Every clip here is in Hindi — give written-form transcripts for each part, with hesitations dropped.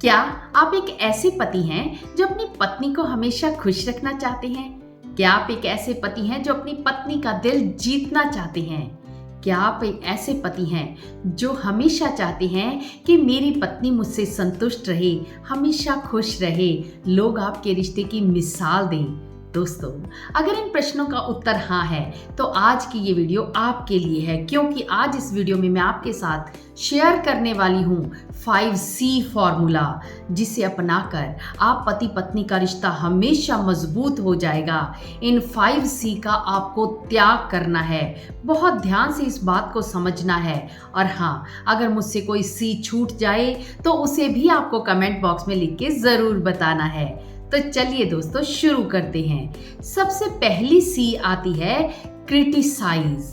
क्या आप एक ऐसे पति हैं जो अपनी पत्नी को हमेशा खुश रखना चाहते हैं? क्या आप एक ऐसे पति हैं जो अपनी पत्नी का दिल जीतना चाहते हैं? क्या आप एक ऐसे पति हैं जो हमेशा चाहते हैं कि मेरी पत्नी मुझसे संतुष्ट रहे, हमेशा खुश रहे, लोग आपके रिश्ते की मिसाल दें? दोस्तों, अगर इन प्रश्नों का उत्तर हाँ है तो आज की ये वीडियो आपके लिए है, क्योंकि आज इस वीडियो में मैं आपके साथ शेयर करने वाली हूँ 5C फॉर्मूला, जिसे अपनाकर आप पति पत्नी का रिश्ता हमेशा मजबूत हो जाएगा। इन 5C का आपको त्याग करना है, बहुत ध्यान से इस बात को समझना है। और हाँ, अगर मुझसे कोई C छूट जाए तो उसे भी आपको कमेंट बॉक्स में लिख के ज़रूर बताना है। तो चलिए दोस्तों, शुरू करते हैं। सबसे पहली C आती है क्रिटिसाइज।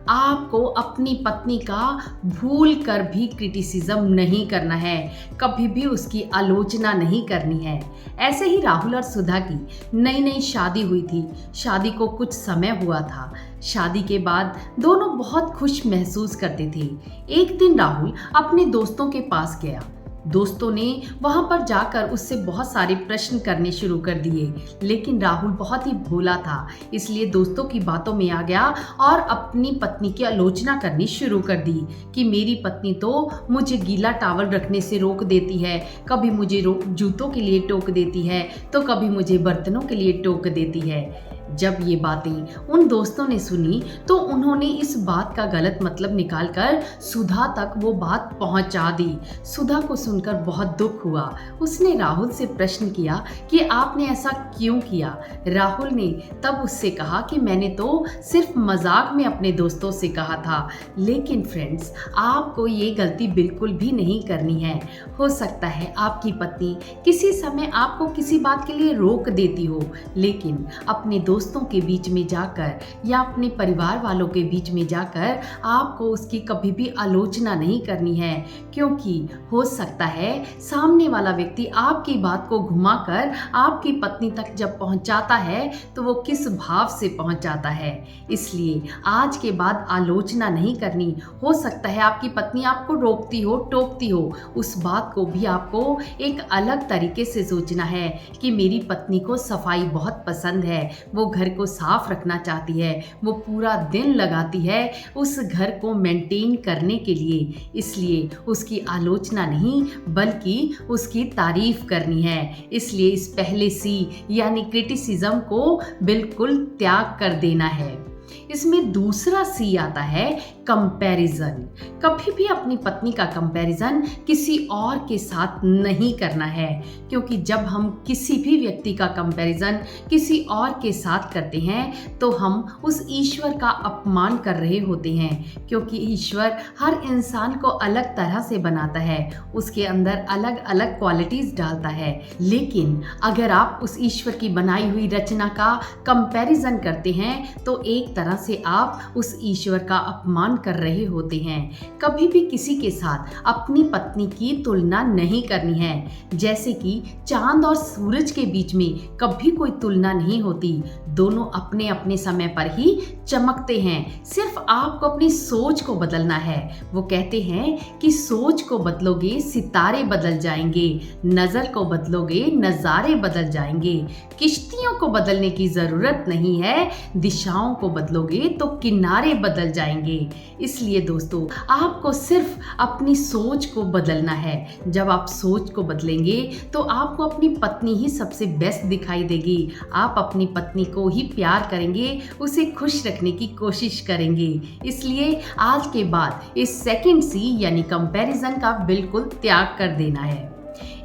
आपको अपनी पत्नी का भूल कर भी क्रिटिसिज्म नहीं करना है, कभी भी उसकी आलोचना नहीं करनी है। ऐसे ही राहुल और सुधा की नई नई शादी हुई थी। शादी को कुछ समय हुआ था। शादी के बाद दोनों बहुत खुश महसूस करते थे। एक दिन राहुल अपने दोस्तों के पास गया। दोस्तों ने वहां पर जाकर उससे बहुत सारे प्रश्न करने शुरू कर दिए, लेकिन राहुल बहुत ही भोला था, इसलिए दोस्तों की बातों में आ गया और अपनी पत्नी की आलोचना करनी शुरू कर दी कि मेरी पत्नी तो मुझे गीला टॉवल रखने से रोक देती है, कभी मुझे जूतों के लिए टोक देती है तो कभी मुझे बर्तनों के लिए टोक देती है। जब ये बातें उन दोस्तों ने सुनी तो उन्होंने इस बात का गलत मतलब निकालकर सुधा तक वो बात पहुंचा दी। सुधा को सुनकर बहुत दुख हुआ। उसने राहुल से प्रश्न किया कि आपने ऐसा क्यों किया। राहुल ने तब उससे कहा कि मैंने तो सिर्फ मजाक में अपने दोस्तों से कहा था। लेकिन फ्रेंड्स, आपको ये गलती बिल्कुल भी नहीं करनी है। हो सकता है आपकी पत्नी किसी समय आपको किसी बात के लिए रोक देती हो, लेकिन अपने दोस्तों के बीच में जाकर या अपने परिवार वालों के बीच में जाकर आपको उसकी कभी भी आलोचना नहीं करनी है, क्योंकि हो सकता है सामने वाला व्यक्ति आपकी बात को घुमाकर आपकी पत्नी तक जब पहुंचाता है तो वो किस भाव से पहुंचाता है। इसलिए आज के बाद आलोचना नहीं करनी। हो सकता है आपकी पत्नी आपको रोकती हो, टोकती हो, उस बात को भी आपको एक अलग तरीके से सोचना है कि मेरी पत्नी को सफाई बहुत पसंद है, वो घर को साफ रखना चाहती है, वो पूरा दिन लगाती है उस घर को मेंटेन करने के लिए, इसलिए उसकी आलोचना नहीं बल्कि उसकी तारीफ करनी है। इसलिए इस पहले C यानी क्रिटिसिज्म को बिल्कुल त्याग कर देना है। इसमें दूसरा C आता है कंपैरिजन। कभी भी अपनी पत्नी का कंपैरिजन किसी और के साथ नहीं करना है, क्योंकि जब हम किसी भी व्यक्ति का कंपैरिजन किसी और के साथ करते हैं तो हम उस ईश्वर का अपमान कर रहे होते हैं, क्योंकि ईश्वर हर इंसान को अलग तरह से बनाता है, उसके अंदर अलग अलग क्वालिटीज डालता है। लेकिन अगर आप उस ईश्वर की बनाई हुई रचना का कंपैरिजन करते हैं तो एक तरह से आप उस ईश्वर का अपमान कर रहे होते हैं। कभी भी किसी के साथ अपनी पत्नी की तुलना नहीं करनी है। जैसे कि चांद और सूरज के बीच में कभी कोई तुलना नहीं होती, दोनों अपने अपने समय पर ही चमकते हैं। सिर्फ आपको अपनी सोच को बदलना है। वो कहते हैं कि सोच को बदलोगे सितारे बदल जाएंगे, नजर को बदलोगे नजारे बदल जाएंगे। किश्तियों को बदलने की जरूरत नहीं है, दिशाओं को बदलोगे तो किनारे बदल जाएंगे। इसलिए दोस्तों, आपको सिर्फ अपनी सोच को बदलना है। जब आप सोच को बदलेंगे तो आपको अपनी पत्नी ही सबसे बेस्ट दिखाई देगी। आप अपनी पत्नी को ही प्यार करेंगे, उसे खुश रखने की कोशिश करेंगे। इसलिए आज के बाद इस सेकंड C यानी कंपैरिजन का बिल्कुल त्याग कर देना है।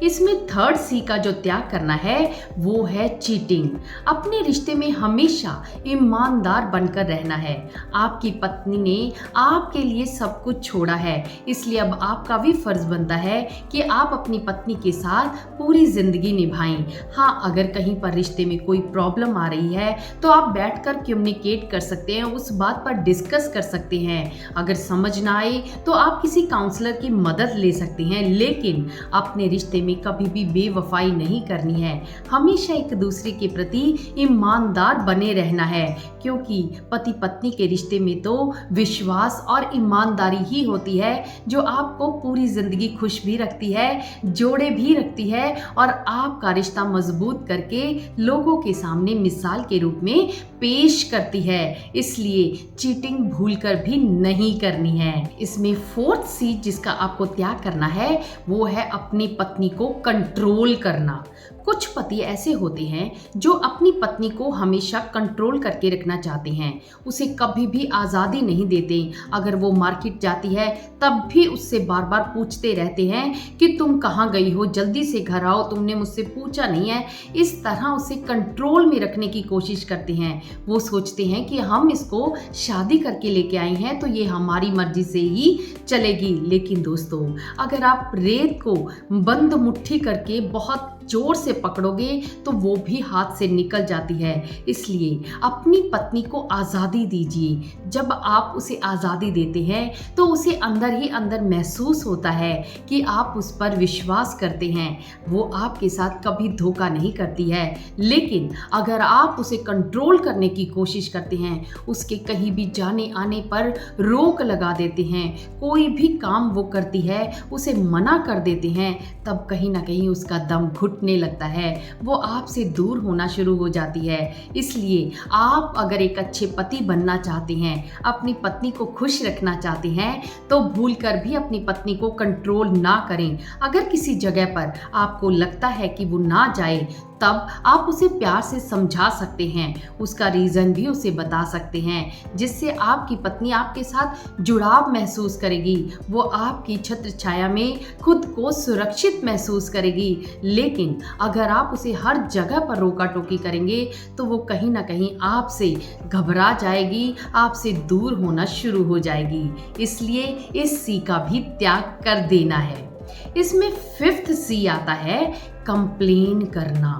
इसमें थर्ड C का जो त्याग करना है वो है चीटिंग। अपने रिश्ते में हमेशा ईमानदार बनकर रहना है। आपकी पत्नी ने आपके लिए सब कुछ छोड़ा है, इसलिए अब आपका भी फर्ज बनता है कि आप अपनी पत्नी के साथ पूरी जिंदगी निभाएं। हाँ, अगर कहीं पर रिश्ते में कोई प्रॉब्लम आ रही है तो आप बैठकर कम्युनिकेट कर सकते हैं, उस बात पर डिस्कस कर सकते हैं। अगर समझ ना आए तो आप किसी काउंसलर की मदद ले सकते हैं, लेकिन अपने रिश्ते में कभी भी बेवफाई नहीं करनी है, हमेशा एक दूसरे के प्रति ईमानदार बने रहना है, क्योंकि पति पत्नी के रिश्ते में तो विश्वास और ईमानदारी ही होती है जो आपको पूरी जिंदगी खुश भी रखती है, जोड़े भी रखती है और आपका रिश्ता मजबूत करके लोगों के सामने मिसाल के रूप में पेश करती है। इसलिए चीटिंग भूलकर भी नहीं करनी है। इसमें फोर्थ सी जिसका आपको त्याग करना है वो है अपनी पत्नी को कंट्रोल करना। कुछ पति ऐसे होते हैं जो अपनी पत्नी को हमेशा कंट्रोल करके रखना चाहते हैं, उसे कभी भी आज़ादी नहीं देते। अगर वो मार्केट जाती है तब भी उससे बार बार पूछते रहते हैं कि तुम कहाँ गई हो, जल्दी से घर आओ, तुमने मुझसे पूछा नहीं है। इस तरह उसे कंट्रोल में रखने की कोशिश करते हैं। वो सोचते हैं कि हम इसको शादी करके लेके आए हैं तो ये हमारी मर्जी से ही चलेगी। लेकिन दोस्तों, अगर आप रेत को बंद मुट्ठी करके बहुत जोर से पकड़ोगे तो वो भी हाथ से निकल जाती है। इसलिए अपनी पत्नी को आज़ादी दीजिए। जब आप उसे आज़ादी देते हैं तो उसे अंदर ही अंदर महसूस होता है कि आप उस पर विश्वास करते हैं। वो आपके साथ कभी धोखा नहीं करती है। लेकिन अगर आप उसे कंट्रोल करने की कोशिश करते हैं, उसके कहीं भी जाने आने पर रोक लगा देते हैं, कोई भी काम वो करती है उसे मना कर देते हैं, तब कहीं ना कहीं उसका दम घुटने लगता है, वो आपसे दूर होना शुरू हो जाती है। इसलिए आप अगर एक अच्छे पति बनना चाहते हैं, अपनी पत्नी को खुश रखना चाहते हैं, तो भूलकर भी अपनी पत्नी को कंट्रोल ना करें। अगर किसी जगह पर आपको लगता है कि वो ना जाए, तब आप उसे प्यार से समझा सकते हैं, उसका रीज़न भी उसे बता सकते हैं, जिससे आपकी पत्नी आपके साथ जुड़ाव महसूस करेगी। वो आपकी छत्र छाया में खुद को सुरक्षित महसूस करेगी। लेकिन अगर आप उसे हर जगह पर रोका टोकी करेंगे तो वो कहीं ना कहीं आपसे घबरा जाएगी, आपसे दूर होना शुरू हो जाएगी। इसलिए इस सी का भी त्याग कर देना है। इसमें फिफ्थ सी आता है कंप्लेन करना।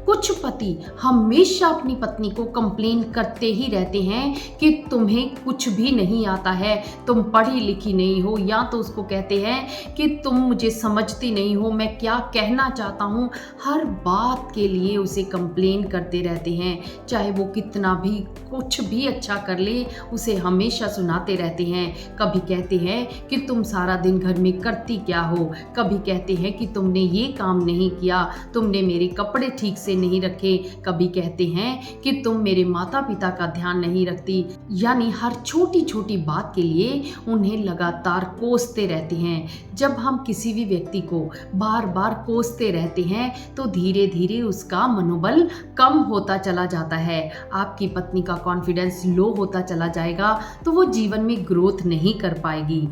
कुछ पति हमेशा अपनी पत्नी को कंप्लेन करते ही रहते हैं कि तुम्हें कुछ भी नहीं आता है, तुम पढ़ी लिखी नहीं हो, या तो उसको कहते हैं कि तुम मुझे समझती नहीं हो, मैं क्या कहना चाहता हूँ। हर बात के लिए उसे कंप्लेन करते रहते हैं, चाहे वो कितना भी कुछ भी अच्छा कर ले, उसे हमेशा सुनाते रहते हैं। कभी कहते हैं कि तुम सारा दिन घर में करती क्या हो, कभी कहते हैं कि तुमने ये काम नहीं किया, तुमने मेरे कपड़े ठीक से नहीं रखे, कभी कहते हैं कि तुम मेरे माता पिता का ध्यान नहीं रखती। यानी हर छोटी छोटी बात के लिए उन्हें लगातार कोसते रहते हैं। जब हम किसी भी व्यक्ति को बार बार कोसते रहते हैं तो धीरे धीरे उसका मनोबल कम होता चला जाता है, आपकी पत्नी का कॉन्फिडेंस लो होता चला जाएगा, तो वो जीवन में ग्रोथ नहीं कर पाएगी।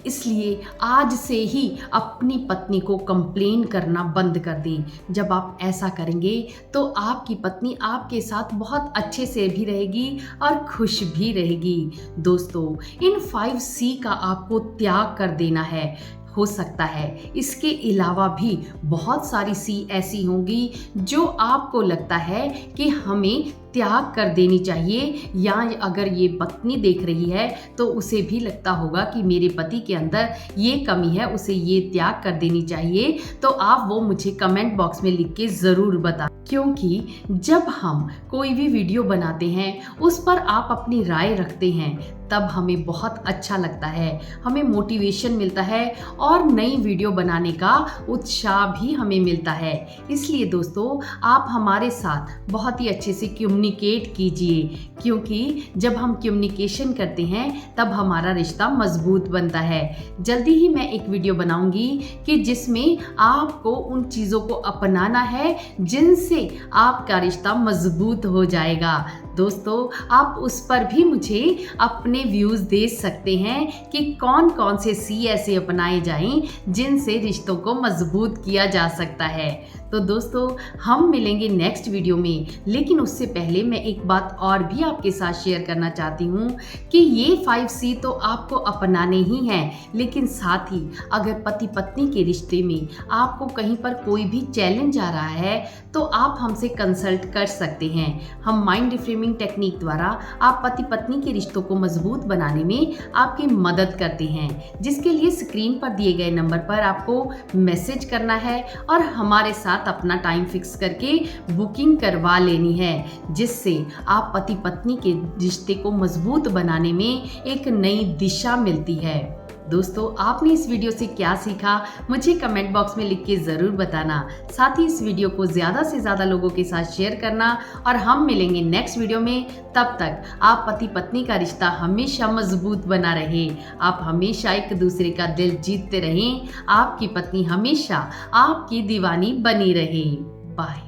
इसलिए आज से ही अपनी पत्नी को कंप्लेन करना बंद कर दें। जब आप ऐसा करेंगे तो आपकी पत्नी आपके साथ बहुत अच्छे से भी रहेगी और खुश भी रहेगी। दोस्तों, इन 5 सी का आपको त्याग कर देना है। हो सकता है इसके अलावा भी बहुत सारी सी ऐसी होंगी जो आपको लगता है कि हमें त्याग कर देनी चाहिए, या अगर ये पत्नी देख रही है तो उसे भी लगता होगा कि मेरे पति के अंदर ये कमी है, उसे ये त्याग कर देनी चाहिए। तो आप वो मुझे कमेंट बॉक्स में लिख के ज़रूर बताएं, क्योंकि जब हम कोई भी वीडियो बनाते हैं उस पर आप अपनी राय रखते हैं तब हमें बहुत अच्छा लगता है, हमें मोटिवेशन मिलता है और नई वीडियो बनाने का उत्साह भी हमें मिलता है। इसलिए दोस्तों, आप हमारे साथ बहुत ही अच्छे से कम्युनिकेट कीजिए, क्योंकि जब हम कम्युनिकेशन करते हैं तब हमारा रिश्ता मजबूत बनता है। जल्दी ही मैं एक वीडियो बनाऊंगी कि जिसमें आपको उन चीज़ों को अपनाना है जिनसे आपका रिश्ता मजबूत हो जाएगा। दोस्तों, आप उस पर भी मुझे अपने व्यूज़ दे सकते हैं कि कौन कौन से सी ऐसे अपनाए जाएं जिनसे रिश्तों को मजबूत किया जा सकता है। तो दोस्तों, हम मिलेंगे नेक्स्ट वीडियो में, लेकिन उससे पहले मैं एक बात और भी आपके साथ शेयर करना चाहती हूँ कि ये 5 सी तो आपको अपनाने ही हैं, लेकिन साथ ही अगर पति पत्नी के रिश्ते में आपको कहीं पर कोई भी चैलेंज आ रहा है तो आप हमसे कंसल्ट कर सकते हैं। हम माइंड रिफ्रेमिंग ट्यूनिंग टेक्निक द्वारा आप पति पत्नी के रिश्तों को मजबूत बनाने में आपकी मदद करते हैं, जिसके लिए स्क्रीन पर दिए गए नंबर पर आपको मैसेज करना है और हमारे साथ अपना टाइम फिक्स करके बुकिंग करवा लेनी है, जिससे आप पति पत्नी के रिश्ते को मजबूत बनाने में एक नई दिशा मिलती है। दोस्तों, आपने इस वीडियो से क्या सीखा मुझे कमेंट बॉक्स में लिख के ज़रूर बताना। साथ ही इस वीडियो को ज़्यादा से ज़्यादा लोगों के साथ शेयर करना और हम मिलेंगे नेक्स्ट वीडियो में। तब तक आप पति पत्नी का रिश्ता हमेशा मजबूत बना रहे, आप हमेशा एक दूसरे का दिल जीतते रहें, आपकी पत्नी हमेशा आपकी दीवानी बनी रहे। बाय।